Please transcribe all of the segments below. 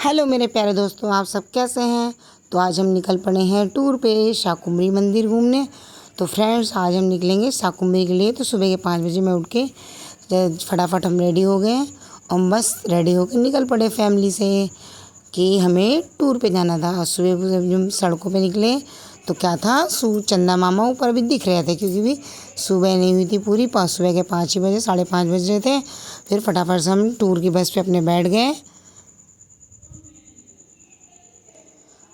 Hello मेरे प्यारे दोस्तों, आप सब कैसे हैं। तो आज हम निकल पड़े हैं टूर पे शाकुंभरी मंदिर घूमने। तो फ्रेंड्स, आज हम निकलेंगे शाकुंभरी के लिए। तो सुबह के 5 बजे मैं उठ के फटाफट हम रेडी हो गए और बस रेडी होकर निकल पड़े फैमिली से कि हमें टूर पे जाना था। और सुबह जब हम सड़कों पे निकले तो क्या था, चंदा मामा ऊपर भी दिख रहे थे, क्योंकि भी सुबह नहीं हुई थी पूरी। सुबह के 5 ही बजे, 5:30 बज रहे थे। फिर फटाफट से हम टूर की बस पे अपने बैठ गए।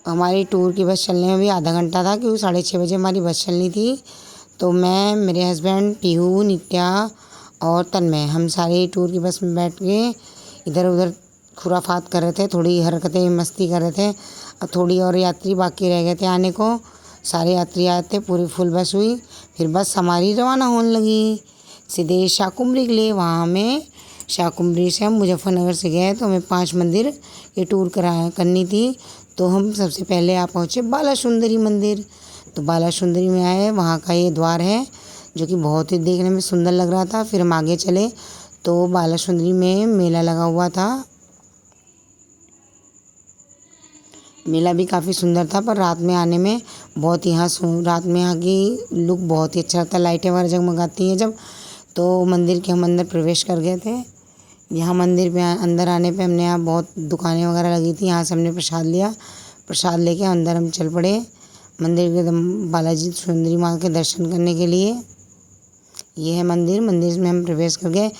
हमारी टूर की बस चलने में भी आधा घंटा था, क्योंकि 6:30 बजे हमारी बस चलनी थी। तो मैं, मेरे हस्बैंड, पीहू, नित्या और तन्मय, हम सारे टूर की बस में बैठ के इधर उधर खुराफात कर रहे थे, थोड़ी हरकतें मस्ती कर रहे थे। और थोड़ी और यात्री बाकी रह गए थे आने को। सारे यात्री आए थे, पूरी फुल बस हुई। फिर बस हमारी रवाना होने लगी सीधे शाकुंभरी के लिए। वहाँ हमें शाकुंभरी से हम मुजफ्फरनगर से गए, तो हमें 5 मंदिर की टूर करनी थी। तो हम सबसे पहले आप पहुँचे बाला सुंदरी मंदिर। तो बाला सुंदरी में आए, वहाँ का ये द्वार है जो कि बहुत ही देखने में सुंदर लग रहा था। फिर हम आगे चले तो बाला सुंदरी में मेला लगा हुआ था। मेला भी काफ़ी सुंदर था, पर रात में आने में बहुत रात में यहाँ की लुक बहुत ही अच्छा था। लाइटें वगैरह जगमगाती हैं जब। तो मंदिर के हम अंदर प्रवेश कर गए थे। यहाँ मंदिर पे अंदर आने पे हमने यहाँ बहुत दुकानें वगैरह लगी थी, यहाँ से हमने प्रसाद लिया। प्रसाद लेके अंदर हम चल पड़े मंदिर के बालाजी सुंदरी माँ के दर्शन करने के लिए। ये है मंदिर। मंदिर में हम प्रवेश कर गए।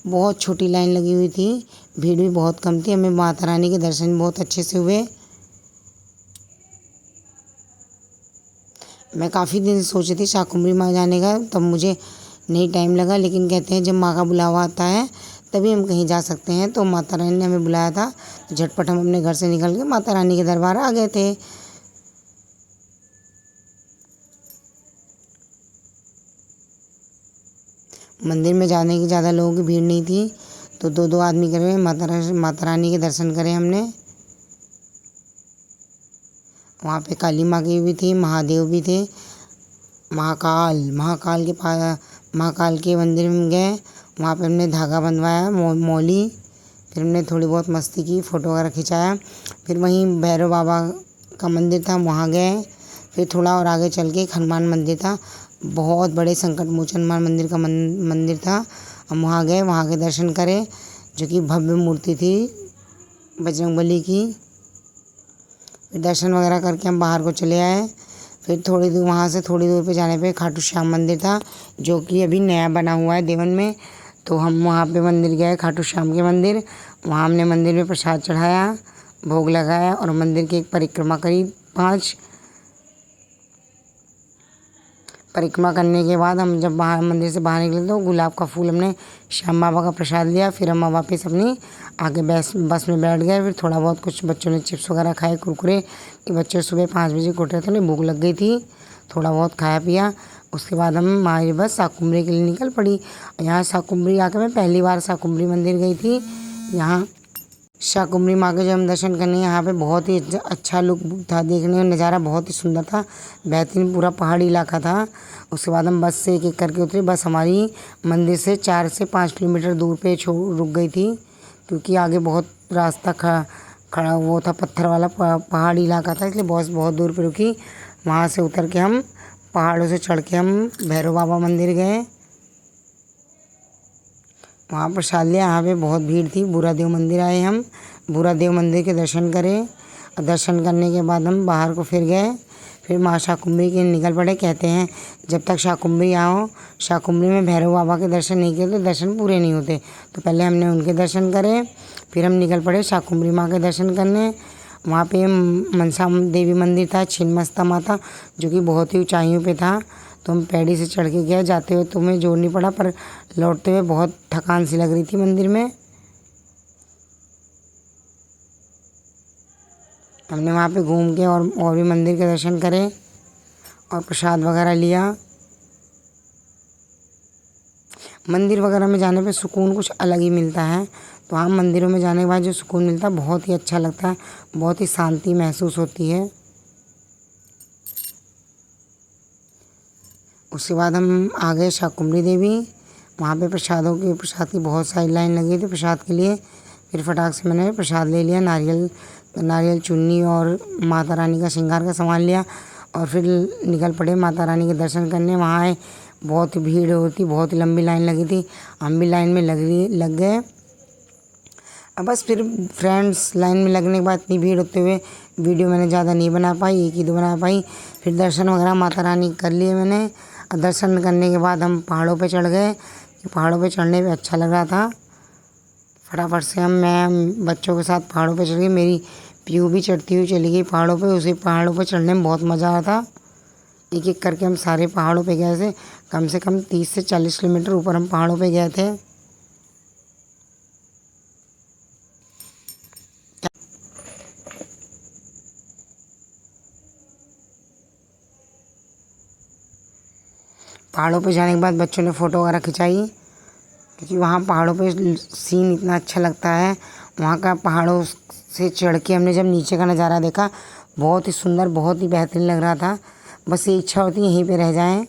बहुत छोटी लाइन लगी हुई थी, भीड़ भी बहुत कम थी। हमें माता रानी के दर्शन बहुत अच्छे से हुए। मैं काफ़ी दिन सोची थी शाकुंभरी माँ जाने का, तब मुझे नहीं टाइम लगा। लेकिन कहते हैं जब माँ का बुलावा आता है तभी हम कहीं जा सकते हैं। तो माता रानी ने हमें बुलाया था, तो झटपट हम अपने घर से निकल के माता रानी के दरबार आ गए थे। मंदिर में जाने की ज़्यादा लोगों की भीड़ नहीं थी, तो 2-2 आदमी करे माता रानी के दर्शन करे हमने। वहाँ पे काली माँ की भी थी, महादेव भी थे, महाकाल के मंदिर में गए। वहाँ पे हमने धागा बंधवाया, मौली। फिर हमने थोड़ी बहुत मस्ती की, फ़ोटो वगैरह खिंचाया। फिर वहीं भैरव बाबा का मंदिर था, वहाँ गए। फिर थोड़ा और आगे चल के हनुमान मंदिर था, बहुत बड़े संकट मोचन हनुमान मंदिर का मंदिर था। हम वहाँ गए, वहाँ के दर्शन करे, जो कि भव्य मूर्ति थी बजरंगबली की। फिर दर्शन वगैरह करके हम बाहर को चले आए। फिर थोड़ी दूर, वहाँ से थोड़ी दूर पे जाने पे खाटू श्याम मंदिर था, जो कि अभी नया बना हुआ है देवन में। तो हम वहाँ पे मंदिर गए, खाटू श्याम के मंदिर। वहाँ हमने मंदिर में प्रसाद चढ़ाया, भोग लगाया और मंदिर की एक परिक्रमा करी। 5 परिक्रमा करने के बाद हम जब बाहर मंदिर से बाहर निकले तो गुलाब का फूल हमने श्याम बाबा का प्रसाद लिया। फिर हम वापस अपनी आगे बस में बैठ गए। फिर थोड़ा बहुत कुछ बच्चों ने चिप्स वगैरह खाए, कुरकुरे, कि बच्चे सुबह 5 बजे को उठ रहे थे, उन्हें भूख लग गई थी। थोड़ा बहुत खाया पिया। उसके बाद हमारी बस शाकुंभरी के लिए निकल पड़ी। यहाँ शाकुंभरी आकर मैं पहली बार शाकुंभरी मंदिर गई थी। यहाँ शाकुंभरी माँ के जब हम दर्शन करने, यहाँ पे बहुत ही अच्छा लुक था, देखने में नज़ारा बहुत ही सुंदर था, बेहतरीन, पूरा पहाड़ी इलाका था। उसके बाद हम बस से एक एक करके उतरे। बस हमारी मंदिर से 4 से 5 किलोमीटर दूर पे रुक गई थी, क्योंकि आगे बहुत रास्ता खड़ा वो था, पत्थर वाला पहाड़ी इलाका था, इसलिए बहुत दूर पे रुकी। वहाँ से उतर के हम पहाड़ों से चढ़ के हम भैरव बाबा मंदिर गए, वहाँ प्रसाद लिया। यहाँ पे बहुत भीड़ थी। बुरादेव मंदिर आए हम, बुरादेव मंदिर के दर्शन करें। और दर्शन करने के बाद हम बाहर को फिर गए। फिर माँ शाकुंभरी के निकल पड़े। कहते हैं जब तक शाकुंभरी आओ, शाकुंभरी में भैरव बाबा के दर्शन नहीं किए तो दर्शन पूरे नहीं होते। तो पहले हमने उनके दर्शन करे, फिर हम निकल पड़े शाकुंभरी माँ के दर्शन करने। वहाँ पे मनसा देवी मंदिर था, छिन्नमस्ता माता, जो कि बहुत ही ऊंचाइयों पे था। तो हम पैड़ी से चढ़ के गए। जाते हुए तो हमें जोर नहीं पड़ा, पर लौटते हुए बहुत थकान सी लग रही थी मंदिर में। हमने वहाँ पे घूम के और भी मंदिर के दर्शन करे और प्रसाद वगैरह लिया। मंदिर वगैरह में जाने पे सुकून कुछ अलग ही मिलता है। तो हाँ, मंदिरों में जाने के बाद जो सुकून मिलता है बहुत ही अच्छा लगता है, बहुत ही शांति महसूस होती है। उसके बाद हम आ गए शाकुंभरी देवी। वहाँ पे प्रसाद की बहुत सारी लाइन लगी थी प्रसाद के लिए। फिर फटाक से मैंने प्रसाद ले लिया, नारियल नारियल चुन्नी और माता रानी का श्रृंगार का सामान लिया और फिर निकल पड़े माता रानी के दर्शन करने। वहाँ आए, बहुत भीड़ होती, बहुत लंबी लाइन लगी थी, हम भी लाइन में लग गए। अब बस फिर फ्रेंड्स, लाइन में लगने के बाद इतनी भीड़ होते हुए वीडियो मैंने ज़्यादा नहीं बना पाई, एक ही दो बना पाई। फिर दर्शन वगैरह माता रानी कर लिए मैंने। और दर्शन करने के बाद हम पहाड़ों पे चढ़ गए। पहाड़ों पे चढ़ने पे अच्छा लग रहा था। फटाफट से मैं बच्चों के साथ पहाड़ों पे चढ़ गई। मेरी पीहू भी चढ़ती हुई चली गई पहाड़ों पे। उसी पहाड़ों पे चढ़ने में बहुत मज़ा आया था। एक एक करके हम सारे पहाड़ों पे गए थे। कम से कम 30 से 40 किलोमीटर ऊपर हम पहाड़ों पे गए थे। पहाड़ों पे जाने के बाद बच्चों ने फ़ोटो वगैरह खिंचाई, क्योंकि वहाँ पहाड़ों पे सीन इतना अच्छा लगता है। वहाँ का पहाड़ों से चढ़ के हमने जब नीचे का नज़ारा देखा, बहुत ही सुंदर, बहुत ही बेहतरीन लग रहा था। बस ये इच्छा होती है यहीं पे रह जाएं।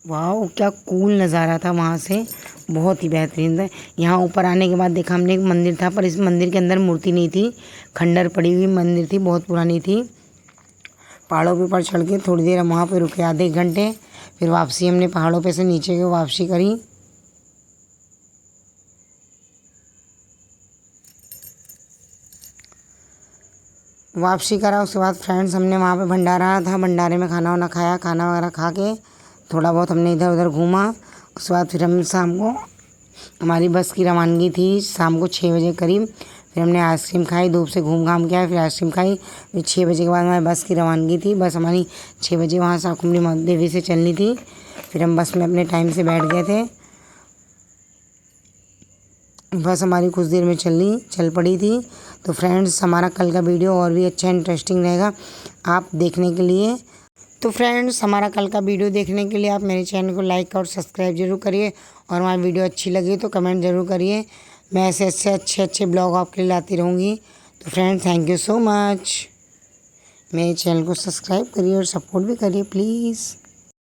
वाह, क्या कूल नज़ारा था वहाँ से, बहुत ही बेहतरीन था। यहाँ ऊपर आने के बाद देखा हमने एक मंदिर था, पर इस मंदिर के अंदर मूर्ति नहीं थी, खंडर पड़ी हुई मंदिर थी, बहुत पुरानी थी। पहाड़ों के ऊपर चढ़ के थोड़ी देर हम वहाँ पे रुके, आधे एक घंटे। फिर वापसी हमने पहाड़ों पे से नीचे की वापसी करी। वापसी करा, उसके बाद फ्रेंड्स हमने वहाँ पे भंडारा था, भंडारे में खाना वाना खाया। खाना वगैरह खा के थोड़ा बहुत हमने इधर उधर घूमा। उसके बाद फिर हम शाम को, हमारी बस की रवानगी थी शाम को 6 बजे करीब। फिर हमने आइसक्रीम खाई, धूप से घूम घाम के आए, फिर आइसक्रीम खाई। फिर 6 बजे के बाद हमारी बस की रवानगी थी। बस हमारी 6 बजे वहाँ शाकुंभरी देवी से चलनी थी। फिर हम बस में अपने टाइम से बैठ गए थे। बस हमारी कुछ देर में चल पड़ी थी। तो फ्रेंड्स, हमारा कल का वीडियो और भी अच्छा इंटरेस्टिंग रहेगा आप देखने के लिए। तो फ्रेंड्स, हमारा कल का वीडियो देखने के लिए आप मेरे चैनल को लाइक और सब्सक्राइब जरूर करिए, और हमारी वीडियो अच्छी लगी तो कमेंट ज़रूर करिए। मैं ऐसे अच्छे ब्लॉग आपके लिए लाती रहूँगी। तो friends, thank you so much. मेरे चैनल को सब्सक्राइब करिए और सपोर्ट भी करिए प्लीज़।